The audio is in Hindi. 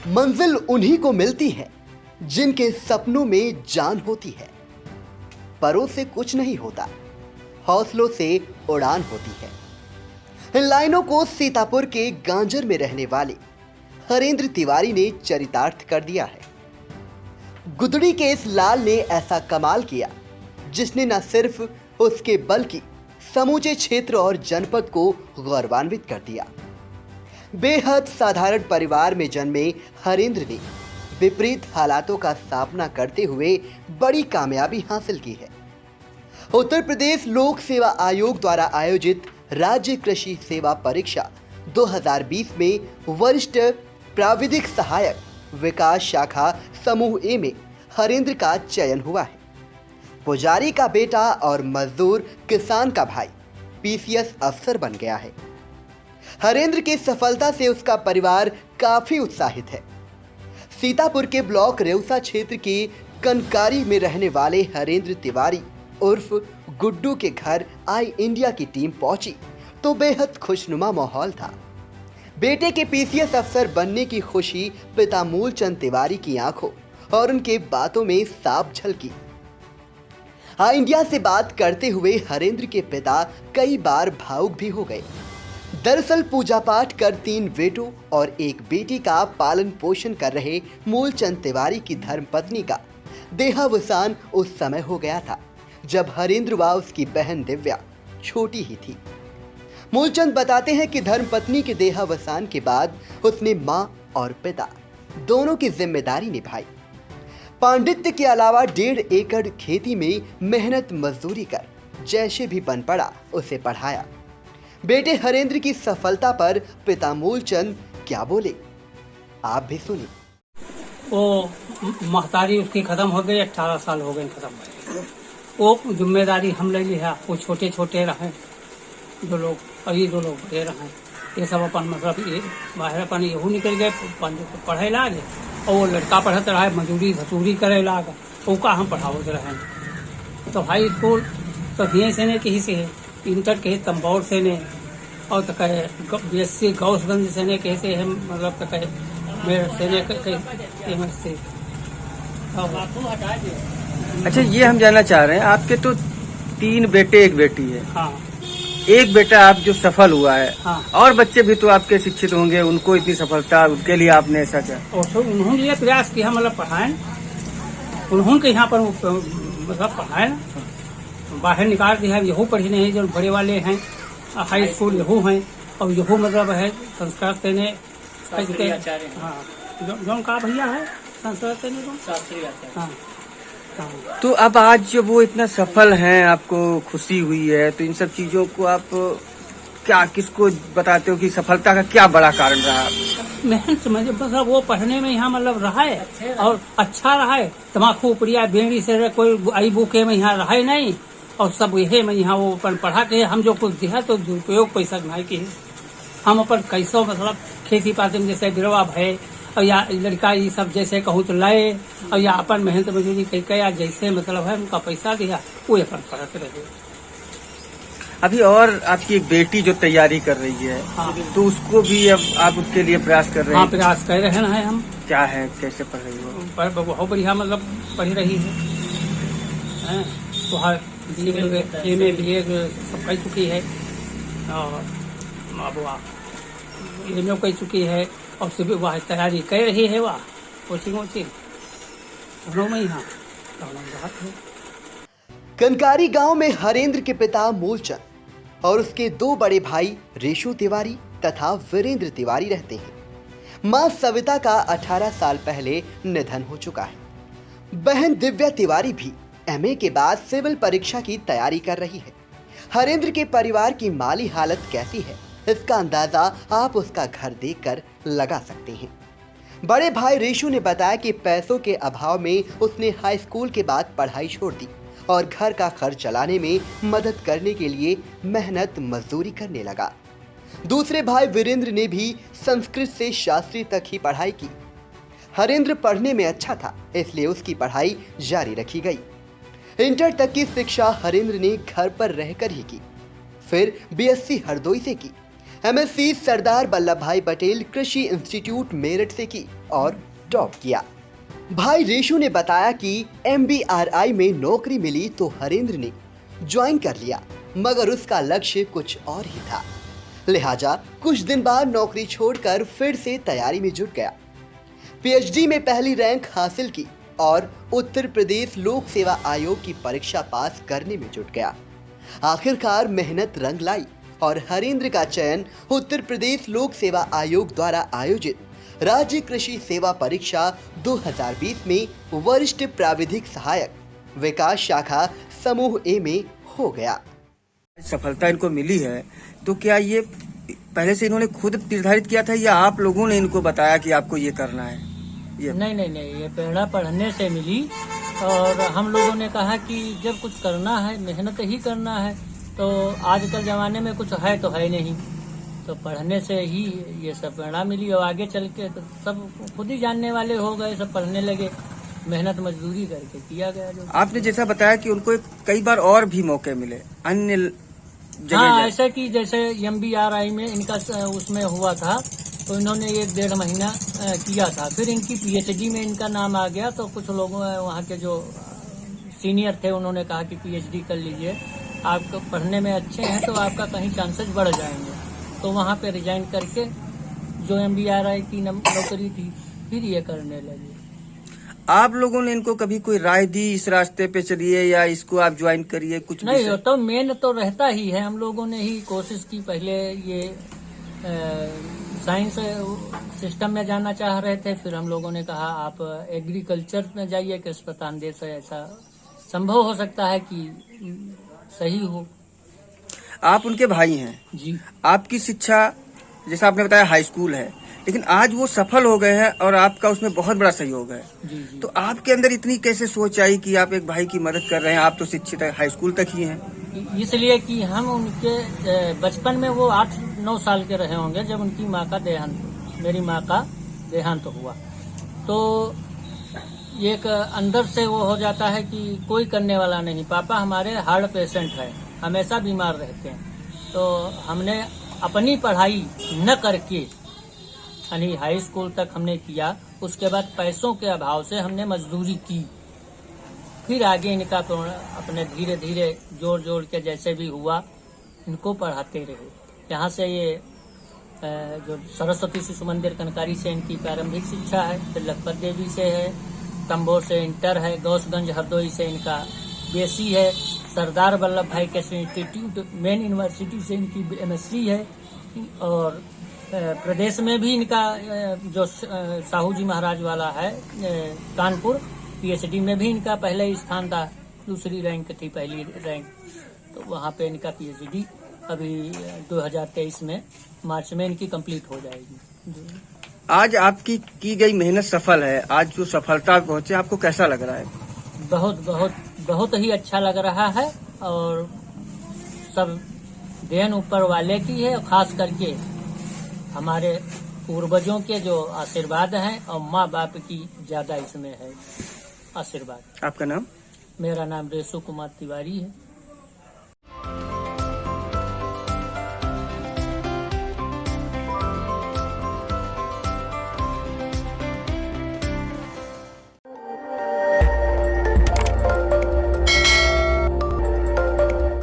मंजिल उन्हीं को मिलती है जिनके सपनों में जान होती है। परों से कुछ नहीं होता, हौसलों से उड़ान होती है। इन लाइनों को सीतापुर के गांजर में रहने वाले हरेंद्र तिवारी ने चरितार्थ कर दिया है। गुदड़ी के इस लाल ने ऐसा कमाल किया जिसने न सिर्फ उसके बल्कि समूचे क्षेत्र और जनपद को गौरवान्वित कर दिया। बेहद साधारण परिवार में जन्मे हरेंद्र ने विपरीत हालातों का सामना करते हुए बड़ी कामयाबी हासिल की है। उत्तर प्रदेश लोक सेवा आयोग द्वारा आयोजित राज्य कृषि सेवा परीक्षा 2020 में वरिष्ठ प्राविधिक सहायक विकास शाखा समूह ए में हरेंद्र का चयन हुआ है। पुजारी का बेटा और मजदूर किसान का भाई पीसीएस अफसर बन गया है। हरेंद्र की सफलता से उसका परिवार काफी उत्साहित है। सीतापुर के ब्लॉक रेउसा क्षेत्र के कनकारी में रहने वाले हरेंद्र तिवारी उर्फ गुड्डू के घर आई इंडिया की टीम पहुंची तो बेहद खुशनुमा माहौल था। बेटे के पीसीएस अफसर बनने की खुशी पिता मूलचंद तिवारी की आंखों और उनके बातों में साफ झलकी। आई इंडिया से बात करते हुए हरेंद्र के पिता कई बार भावुक भी हो गए। दरअसल पूजा पाठ कर 3 बेटों और 1 बेटी का पालन पोषण कर रहे मूलचंद तिवारी की धर्मपत्नी का देहावसान उस समय हो गया था जब हरेंद्र व उसकी बहन दिव्या छोटी ही थी। मूलचंद बताते हैं कि धर्मपत्नी के देहावसान के बाद उसने मां और पिता दोनों की जिम्मेदारी निभाई। पांडित्य के अलावा 1.5 एकड़ खेती में मेहनत मजदूरी कर जैसे भी बन पड़ा उसे पढ़ाया। बेटे हरेंद्र की सफलता पर पिता मूलचंद क्या बोले, आप भी सुनिए। वो महतारी उसकी खत्म हो गई, 18 साल हो गए खत्म हो गई। वो जिम्मेदारी हम ले लिया। वो छोटे छोटे रहे जो लोग, अभी जो लोग बड़े रहे, ये सब अपन मतलब ये बाहर अपन यहू निकल गए पढ़े लागे। और वो लड़का पढ़त रहे, मजूरी धतूरी करे लागा, वो का हम पढ़ावत रहे। तो हाई स्कूल तो हिये से ने कहीं से इंटर के तंबौर से ने और तो कहे बीएससी गौसगंज से ने कैसे हम मतलब तो कहे मेरे से ने से। अच्छा, ये हम जानना चाह रहे हैं, आपके तो 3 बेटे 1 बेटी है। हाँ। एक बेटा आप जो सफल हुआ है। हाँ। और बच्चे भी तो आपके शिक्षित होंगे, उनको इतनी सफलता, उनके लिए आपने ऐसा क्या? और तो उन्होंने ये प्रयास किया मतलब पढ़ाएं, उन्होंने यहाँ पर मतलब पढ़ाएं, बाहर निकाल दिया। यहू पढ़ी नहीं जो बड़े वाले हैं, हाई स्कूल यहू हैं और यहू मतलब है संस्कार देने। हाँ, जो का भैया है संस्कार देने। हाँ। तो अब आज जब वो इतना सफल हैं, आपको खुशी हुई है, तो इन सब चीजों को आप क्या किसको बताते हो कि सफलता का क्या बड़ा कारण रहा? मेहनत समझे मतलब वो पढ़ने में यहाँ मतलब रहा है और अच्छा रहा है। तम्बाकू उपड़िया बेड़ी से कोई आई बुके में यहाँ रहा नहीं और सब यही में यहाँ वो अपन पढ़ा के हम जो कुछ दिया तो दुरुपयोग पैसा नहीं की। हम अपन कैसो मतलब खेती पाती में जैसे बिरवा भय और या लड़का ये सब जैसे कहूँ तो लाए और या अपन मेहनत मजदूरी कई कया जैसे मतलब है उनका पैसा दिया वो अपन पढ़ते रहे। अभी और आपकी एक बेटी जो तैयारी कर रही है। हाँ। तो उसको भी अब आप उसके लिए प्रयास कर रहे हैं? हाँ, प्रयास कर रहे हैं हम। क्या है, कैसे पढ़ रही हो? बहुत बढ़िया मतलब पढ़ रही है। तो हर एमए बीए सब कर चुकी है और अब एमए कर चुकी है और सिर्फ वह तैयारी कर रही है। वह कोचिंग में यहाँ कनकारी गांव में हरेंद्र के पिता मूलचंद और उसके 2 बड़े भाई रेशु तिवारी तथा वीरेंद्र तिवारी रहते हैं। मां सविता का 18 साल पहले निधन हो चुका है। बहन दिव्या तिवारी भी एमए के बाद सिविल परीक्षा की तैयारी कर रही है। हरेंद्र के परिवार की माली हालत कैसी है इसका अंदाजा आप उसका घर देखकर लगा सकते हैं। बड़े भाई रेशु ने बताया कि पैसों के अभाव में उसने हाई स्कूल के बाद पढ़ाई छोड़ दी और घर का खर्च चलाने में मदद करने के लिए मेहनत मजदूरी करने लगा। दूसरे भाई वीरेंद्र ने भी संस्कृत से शास्त्री तक ही पढ़ाई की। हरेंद्र पढ़ने में अच्छा था इसलिए उसकी पढ़ाई जारी रखी गई। इंटर तक की शिक्षा हरेंद्र ने घर पर रहकर ही की। फिर बीएससी हरदोई से की। एमएससी सरदार वल्लभ भाई पटेल कृषि इंस्टीट्यूट मेरठ से की और टॉप किया। भाई रेशु ने बताया कि MBRI में नौकरी मिली तो हरेंद्र ने ज्वाइन कर लिया, मगर उसका लक्ष्य कुछ और ही था। लिहाजा कुछ दिन बाद नौकरी छोड़कर फिर से तैयारी में जुट गया। PhD में पहली रैंक हासिल की और उत्तर प्रदेश लोक सेवा आयोग की परीक्षा पास करने में जुट गया। आखिरकार मेहनत रंग लाई और हरेंद्र का चयन उत्तर प्रदेश लोक सेवा आयोग द्वारा आयोजित राज्य कृषि सेवा परीक्षा 2020 में वरिष्ठ प्राविधिक सहायक विकास शाखा समूह ए में हो गया। सफलता इनको मिली है तो क्या ये पहले से इन्होंने खुद निर्धारित किया था या आप लोगों ने इनको बताया कि आपको ये करना है? ये नहीं, ये प्रेरणा पढ़ने से मिली और हम लोगों ने कहा कि जब कुछ करना है मेहनत ही करना है, तो आजकल जमाने में कुछ है तो है नहीं, तो पढ़ने से ही ये सब प्रेरणा मिली और आगे चल के तो सब खुद ही जानने वाले हो गए, सब पढ़ने लगे, मेहनत मजदूरी करके किया गया। जो आपने जैसा बताया कि उनको कई बार और भी मौके मिले अन्य जगह हाँ, ऐसा कि जैसे MBRI में इनका उसमें हुआ था तो इन्होंने 1-1.5 महीना किया था, फिर इनकी PhD में इनका नाम आ गया तो कुछ लोगों वहाँ के जो सीनियर थे उन्होंने कहा कि PhD कर लीजिए, आप पढ़ने में अच्छे हैं तो आपका कहीं चांसेस बढ़ जाएंगे। तो वहाँ पे रिजाइन करके जो MBRI की नौकरी थी फिर ये करने लगे। आप लोगों ने इनको कभी कोई राय दी इस रास्ते पे चलिए या इसको आप ज्वाइन करिए? कुछ नहीं हो तो मेन तो रहता ही है, हम लोगों ने ही कोशिश की। पहले ये साइंस सिस्टम में जाना चाह रहे थे, फिर हम लोगों ने कहा आप एग्रीकल्चर में जाइए, कृषि प्रधान देश है, ऐसा संभव हो सकता है कि सही हो। आप उनके भाई हैं जी। आपकी शिक्षा जैसा आपने बताया हाई स्कूल है, लेकिन आज वो सफल हो गए हैं और आपका उसमें बहुत बड़ा सहयोग है। जी। तो आपके अंदर इतनी कैसे सोच आई कि आप एक भाई की मदद कर रहे हैं? आप तो शिक्षित हाई स्कूल तक ही हैं। इसलिए कि हम उनके बचपन में वो 8-9 साल के रहे होंगे जब उनकी माँ का मेरी माँ का देहांत हुआ, तो एक अंदर से वो हो जाता है कि कोई करने वाला नहीं। पापा हमारे हार्ट पेशेंट है, हमेशा बीमार रहते हैं, तो हमने अपनी पढ़ाई न करके यानी हाई स्कूल तक हमने किया, उसके बाद पैसों के अभाव से हमने मजदूरी की, फिर आगे इनका अपने धीरे धीरे जोड़ के जैसे भी हुआ इनको पढ़ाते रहे। यहाँ से ये जो सरस्वती शिशु मंदिर कनकारी से इनकी प्रारंभिक शिक्षा है, फिर लखपत देवी से है, तंबोर से इंटर है, गौसगंज हरदोई से इनका BSc है, सरदार वल्लभ भाई कृषि इंस्टीट्यूट मेन यूनिवर्सिटी से इनकी MSc है, और प्रदेश में भी इनका जो साहू जी महाराज वाला है कानपुर, PhD में भी इनका पहले ही स्थान था, दूसरी रैंक थी, पहली रैंक, तो वहाँ पे इनका PhD अभी 2023 में मार्च में इनकी कंप्लीट हो जाएगी। आज आपकी की गई मेहनत सफल है, आज जो सफलता पहुंचे आपको कैसा लग रहा है? बहुत ही अच्छा लग रहा है, और सब देन ऊपर वाले की है, खास करके हमारे पूर्वजों के जो आशीर्वाद हैं और माँ बाप की ज्यादा इसमें है आशीर्वाद। आपका नाम? मेरा नाम रेशु कुमार तिवारी है।